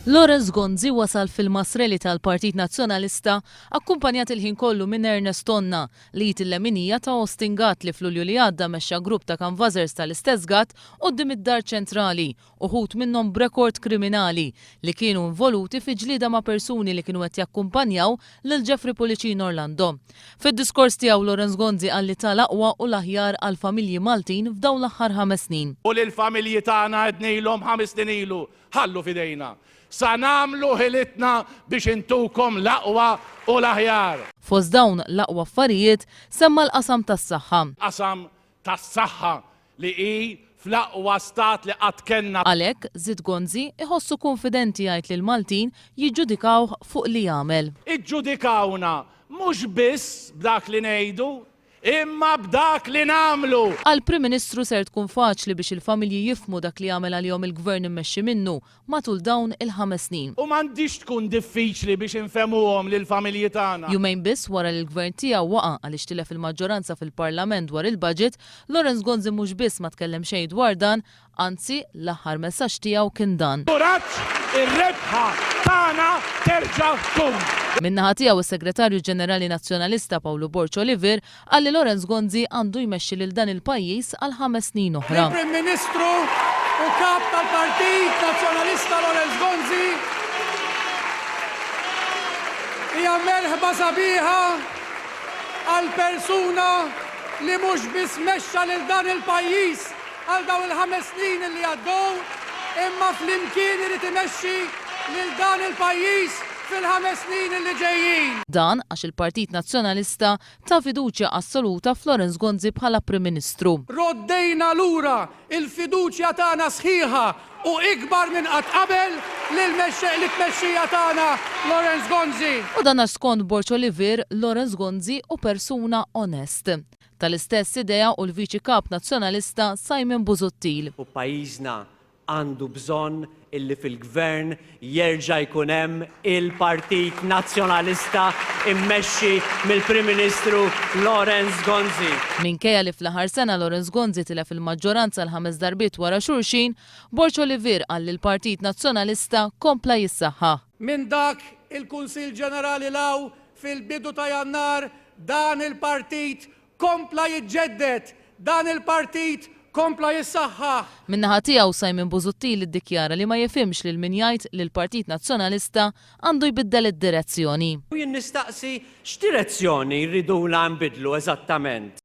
Lawrence Gonzi wasal fil-Masreli tal-Partit Nazzjonalista akkumpanjat il-ħin kollu minn Ernest Tonna li il-leminija ta' Ostingat li fl-Ulju li għadda mexxa grupp ta' kanvażers tal-istess gatt quddiem id-Dar Centrali, uħud minnhom b'rekord kriminali li kienu involuti fi ġlieda ma' persuni li kienu qed jakkumpanjaw lil Jeffrey Pulicino Orlando. Fid-diskors tiegħu Lawrence Gonzi qal li tal-aqwa u l-ahjar għal familji Maltin f'dawn l-aħħar 5 snin. U lill-familji tagħna għednejlhom 5 snin ilu ħallu fidejna. Sa nagħmlu ħilitna biex intukom l-aqwa u l-ahjar. Fost dawn l-aqwa affarijiet semma l-qasam tas-sahha. Qasam tas-sahha li hi fl-aqwa stat li qatt kellna. Għalhekk żid Gonzi iħossu konfidenti jgħid li l-Maltin jiġġudikawh fuq li jagħmel. Iġġudikawna mhux biss b'dak li ngħidu, imma b'dak li nagħmlu. Għall-Prim Ministru ser tkun faċli biex il-familji jifhmu dak li jagħmel għalihom il-gvern immexxi minnu matul dawn il-5 snin. U m'għandix tkun diffiċli biex infehmuhom lill-familji tagħna. Jumejn biss wara li l-gvern tiegħu waqa' għaliex tilef il-maġġoranza fil-Parlament dwar il-budget, Lawrence Gonzi mhux biss ma tkellem xejn dwar dan, anzi l-aħħar messaġġ tiegħu kien dan. Kuraġġ, ir-rebħa tagħna terġa' tkun. Min-naħa tiegħu is-Segretarju Ġenerali Nazzjonalista Pawlu Borg Olivier qal li Lawrence Gonzi għandu jmexxi lil dan il-pajjiż għal 5 snin oħra. Il-Prim Ministru u Kap tal-Partit Nazzjonalista Lawrence Gonzi hija merħba sabiħa għal persuna li mhux biss mexxa lil dan il-pajjiż għal dawn il-5 snin li għaddew, imma flimkien irid imexxi lil dan il-pajjiż fil-5 snin li ġejjin. Dan għax il-Partit Nazzjonalista ta' fiduċja assoluta f'Lawrence Gonzi bħala Prim Ministru. Roddejna lura il-fiduċja tagħna sħiħa u ikbar minn qatt qabel lill-tmexxija tagħna Lawrence Gonzi. U dan għax skont Borg Olivier, Lawrence Gonzi u persuna onest. Tal-istess idea u l-viċi Kap Nazzjonalista Simon Busuttil. U pajjiżna għandu bżonn illi fil-gvern jerġa' jkun hemm il-Partit Nazzjonalista immexxi mill-Prim Ministru Lawrence Gonzi. Minkejja li fl-aħħar sena Lawrence Gonzi tilef il-maġġoranza l-5 darbiet wara xulxin, Borg Olivier qal li l-Partit Nazzjonalista kompla jissaħħaħ. Minn dak il-Kunsill Ġenerali law fil-bidu ta' Jannar dan il-partit kompla jiġġedded, dan il-partit kompla jissaħħaħ. Min-naħa tiegħu Simon Busuttil iddikjara li ma jifhimx lil min jgħid li l-Partit Nazzjonalista għandu jbiddel id-direzzjoni. U jien nistaqsi x'direzzjoni rriduna nbidlu eżattament.